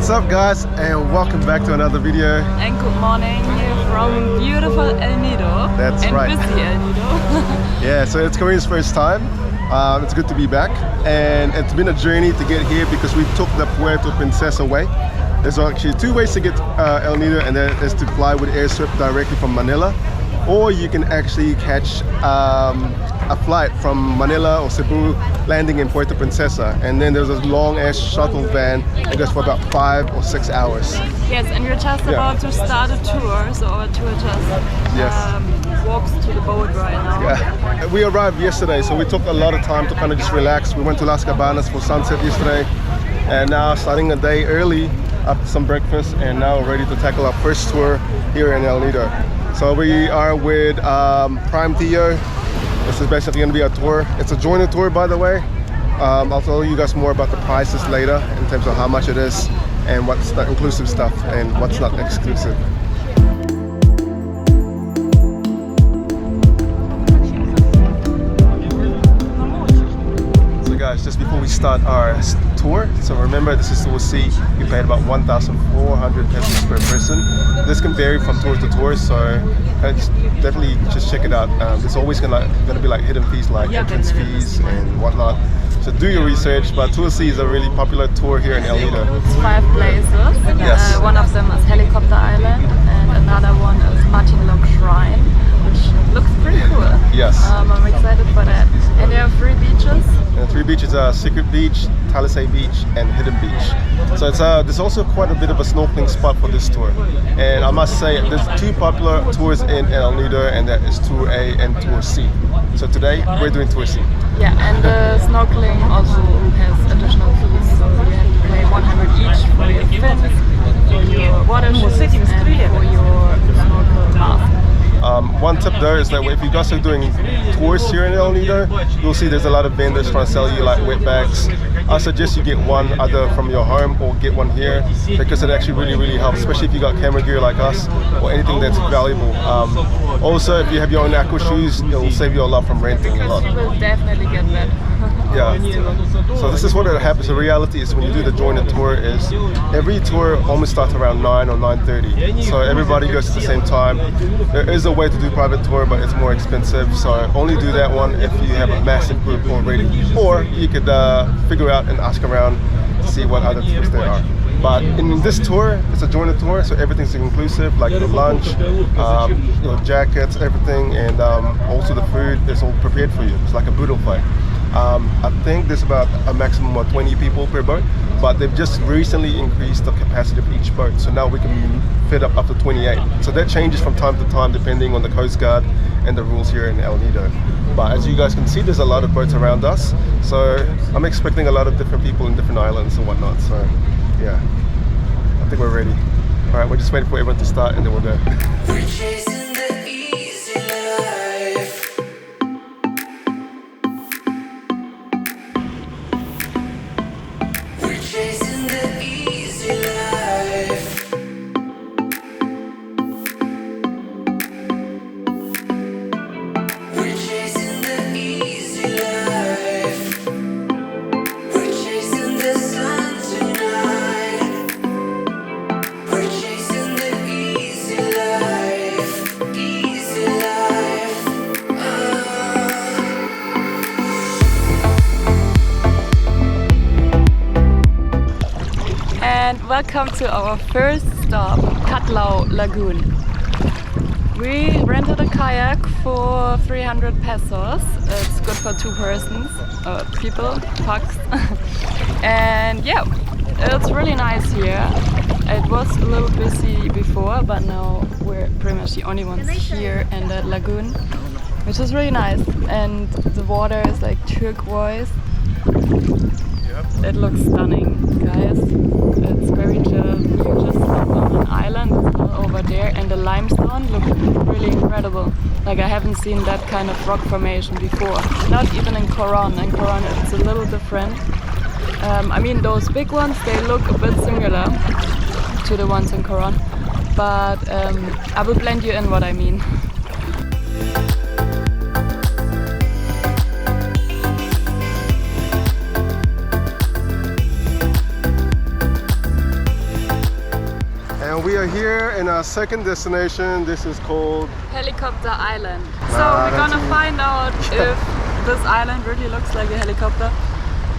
What's up guys, and welcome back to another video. And good morning here from beautiful El Nido. That's and right. busy El Nido. Yeah, so it's Korean's first time. It's good to be back, and it's been a journey to get here because we took the Puerto Princesa way. There's actually two ways to get El Nido, and that is to fly with airstrip directly from Manila, or you can actually catch a flight from Manila or Cebu landing in Puerto Princesa, and then there's a long ass shuttle van that goes for about 5 or 6 hours. Yes, and you're just about to start a tour, so our tour just walks to the boat right now. Yeah. We arrived yesterday, so we took a lot of time to kind of just relax. We went to Las Cabanas for sunset yesterday, and now starting the day early after some breakfast, and now ready to tackle our first tour here in El Nido. So we are with Prime Theo. This is basically going to be a tour. It's a joiner tour, by the way. I'll tell you guys more about the prices later in terms of how much it is and what's the inclusive stuff and what's not exclusive. So guys, just before we start our tour, so remember this is tour C. You paid about 1,400 pesos per person. This can vary from tour to tour, so definitely just check it out. There's always gonna be like hidden fees like entrance fees and whatnot. So do your research, but Tour C is a really popular tour here in El Nido. It's 5 places. Yes. One of them is Helicopter Island, and another one is Martinlock Shrine, which looks pretty cool. Yes. I'm excited for that. And there are 3 beaches. And 3 beaches are Secret Beach, Talisay Beach, and Hidden Beach. So it's there's also quite a bit of a snorkeling spot for this tour. And I must say, there's 2 popular tours in El Nido, and that is Tour A and Tour C. So today, we're doing Tour C. Yeah, and the snorkeling also has additional fees, so you have to pay 100 each for your fins, for your water shoes, and for your snorkel mask. One tip though is that if you guys are doing tours here in El Nido, you'll see there's a lot of vendors trying to sell you like wet bags. I suggest you get one either from your home or get one here, because it actually really helps, especially if you got camera gear like us or anything that's valuable. Also, if you have your own aqua shoes, it'll save you a lot from renting a lot. You will definitely get that. Yeah. So this is what happens. The reality is when you do the joiner tour is every tour almost starts around 9 or 9:30. So everybody goes at the same time. There is a way to do private tour, but it's more expensive. So only do that one if you have a massive group already. Or you could figure out and ask around to see what other tours there are. But in this tour, it's a joiner tour, so everything's inclusive, like the lunch, jackets, everything, and also the food is all prepared for you. It's like a buffet. I think there's about a maximum of 20 people per boat, but they've just recently increased the capacity of each boat, so now we can fit up to 28. So that changes from time to time depending on the Coast Guard and the rules here in El Nido. But as you guys can see, there's a lot of boats around us, so I'm expecting a lot of different people in different islands and whatnot. So yeah, I think we're ready. All right, we're just waiting for everyone to start and then we'll go. Welcome to our first stop, Cadlao Lagoon. We rented a kayak for 300 pesos. It's good for 2 persons, people, pucks. And yeah, it's really nice here. It was a little busy before, but now we're pretty much the only ones here in that lagoon, which is really nice. And the water is like turquoise. It looks stunning, guys. It's very chill. We just stopped on an island over there, and the limestone looked really incredible. Like I haven't seen that kind of rock formation before. Not even in Coron. In Coron it's a little different. I mean, those big ones, they look a bit similar to the ones in Coron, but I will blend you in what I mean. are here in our second destination. This is called Helicopter Island. So we're gonna find out if this island really looks like a helicopter.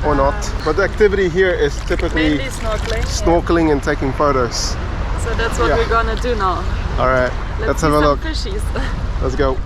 Or not. But the activity here is typically mainly snorkeling. Snorkeling and taking photos. So that's what we're gonna do now. Alright, let's have a look. Fishies. Let's go.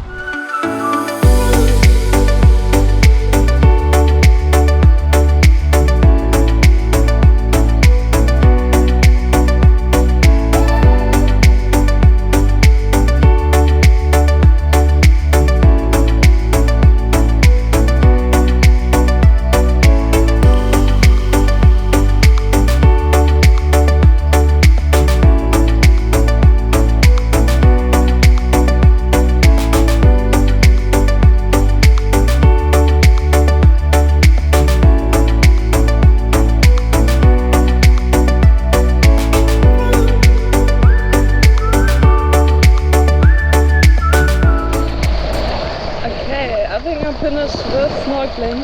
Finished with snorkeling.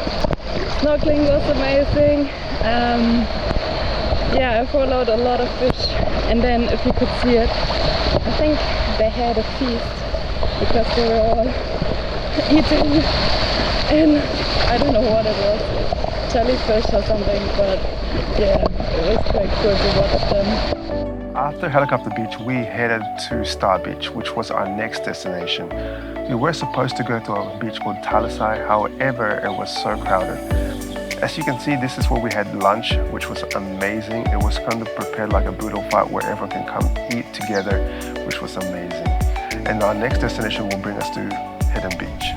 Snorkeling was amazing. Yeah, I followed a lot of fish, and then if you could see it, I think they had a feast because they were all eating, and I don't know what it was, jellyfish or something, but yeah, it was quite cool to watch them. After Helicopter Beach, we headed to Star Beach, which was our next destination. We were supposed to go to a beach called Talisai, however, it was so crowded. As you can see, this is where we had lunch, which was amazing. It was kind of prepared like a boodle fight where everyone can come eat together, which was amazing. And our next destination will bring us to Hidden Beach.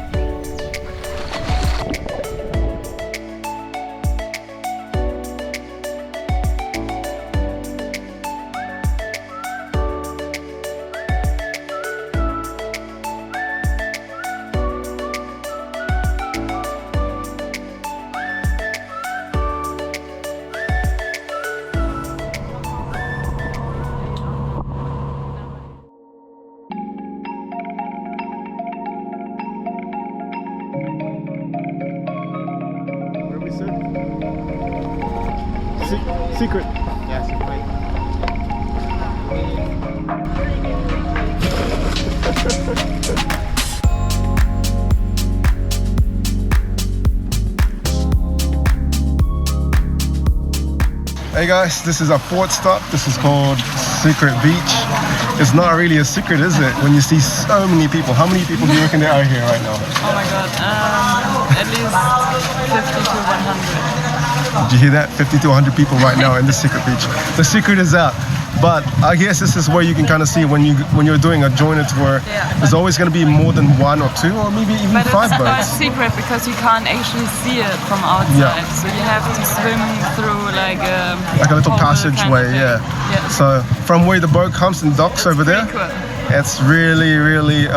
Secret. Yeah, secret. Hey guys, this is our fourth stop. This is called Secret Beach. It's not really a secret, is it? When you see so many people. How many people do you reckon there are here right now? Oh my god, at least 50 to 100. Did you hear that? 50 to 100 people right now in the Secret Beach. The secret is out. But I guess this is where you can kind of see when you're doing a joiner tour, there's always going to be more than one or two or maybe even five boats. It's secret because you can't actually see it from outside. Yeah. So you have to swim through like a little passageway, yeah. So from where the boat comes and docks over there, cool. It's really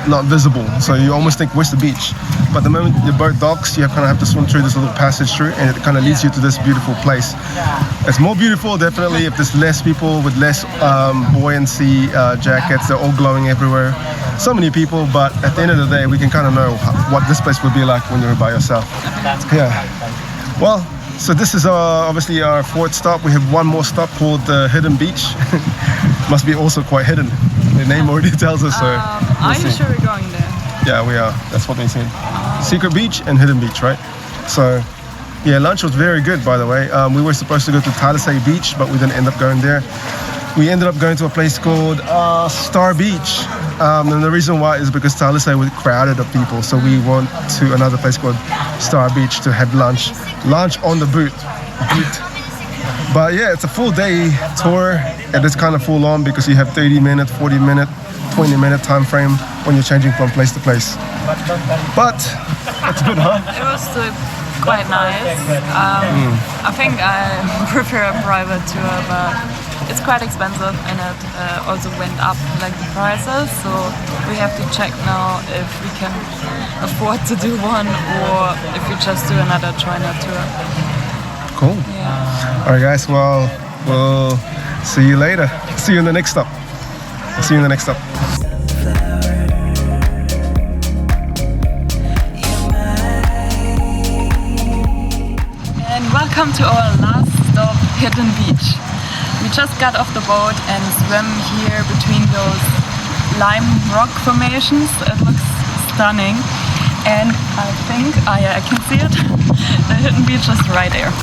not visible. So you almost think, where's the beach? But the moment the boat docks, you kind of have to swim through this little passage through, and it kind of leads you to this beautiful place. It's more beautiful, definitely, if there's less people with less buoyancy jackets. They're all glowing everywhere. So many people, but at the end of the day, we can kind of know what this place would be like when you're by yourself. Yeah. Well, so this is obviously our fourth stop. We have one more stop called Hidden Beach. Must be also quite hidden. The name already tells us so. Are you sure we're going there? Yeah, we are. That's what they said. Secret Beach and Hidden Beach, right? So, yeah, lunch was very good, by the way. We were supposed to go to Talisay Beach, but we didn't end up going there. We ended up going to a place called Star Beach. And the reason why is because Talisay was crowded of people. So we went to another place called Star Beach to have lunch. Lunch on the boot. But yeah, it's a full day tour. It is kind of full on because you have 30-minute, 40-minute, 20-minute time frame when you're changing from place to place. But it's good, huh? It was quite nice. I think I prefer a private tour, but it's quite expensive and it also went up like the prices. So we have to check now if we can afford to do one or if we just do another joiner tour. Cool. Yeah. All right, guys. Well, we'll see you later. See you in the next stop. See you in the next stop. And welcome to our last stop, Hidden Beach. We just got off the boat and swam here between those lime rock formations. It looks stunning. And I think, yeah, I can see it. The hidden beach is right there.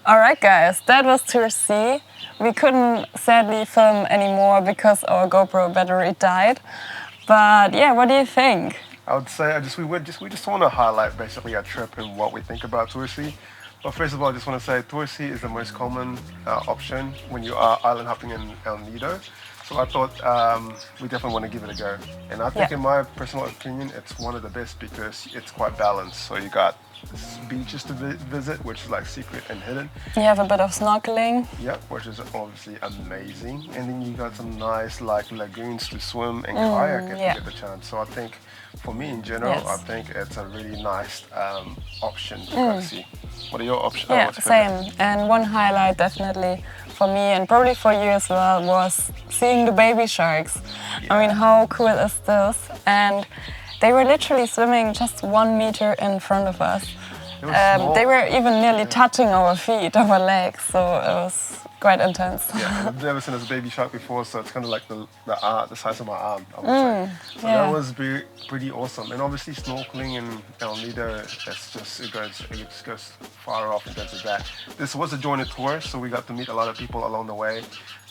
Alright guys, that was Tour C. We couldn't sadly film anymore because our GoPro battery died. But yeah, what do you think? I would say we just want to highlight basically our trip and what we think about Tour C. But first of all, I just want to say Tour C is the most common option when you are island hopping in Nido. So I thought we definitely want to give it a go. And I think in my personal opinion, it's one of the best because it's quite balanced. So you got beaches to visit, which is like secret and hidden. You have a bit of snorkeling. Yeah, which is obviously amazing. And then you got some nice like lagoons to swim and kayak if you get the chance. So I think for me in general, I think it's a really nice option to go see. What are your options? Yeah, same. And one highlight definitely for me and probably for you as well was seeing the baby sharks. Yeah. I mean, how cool is this? And they were literally swimming just 1 meter in front of us. They were even nearly touching our feet, our legs, so it was quite intense. Yeah, I've never seen a baby shark before, so it's kind of like the size of my arm, I would say. So that was pretty awesome. And obviously snorkeling in El Nido, it just goes far off in terms of that. This was a jointed tour, so we got to meet a lot of people along the way.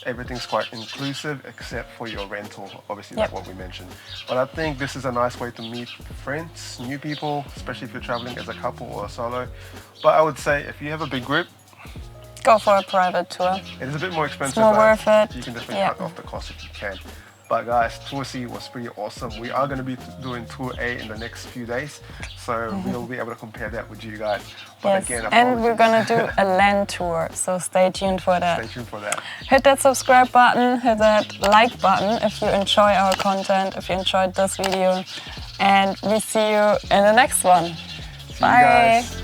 Everything's quite inclusive except for your rental, obviously that's what we mentioned. But I think this is a nice way to meet friends, new people, especially if you're traveling as a couple or a solo. But I would say if you have a big group, go for a private tour. It is a bit more expensive, it's more worth it. You can definitely cut off the cost if you can. But guys, Tour C was pretty awesome. We are going to be doing Tour A in the next few days, so we'll be able to compare that with you guys. But again, and we're going to do a land tour, so stay tuned for that. Stay tuned for that. Hit that subscribe button, hit that like button if you enjoy our content, if you enjoyed this video, and we see you in the next one. See you guys.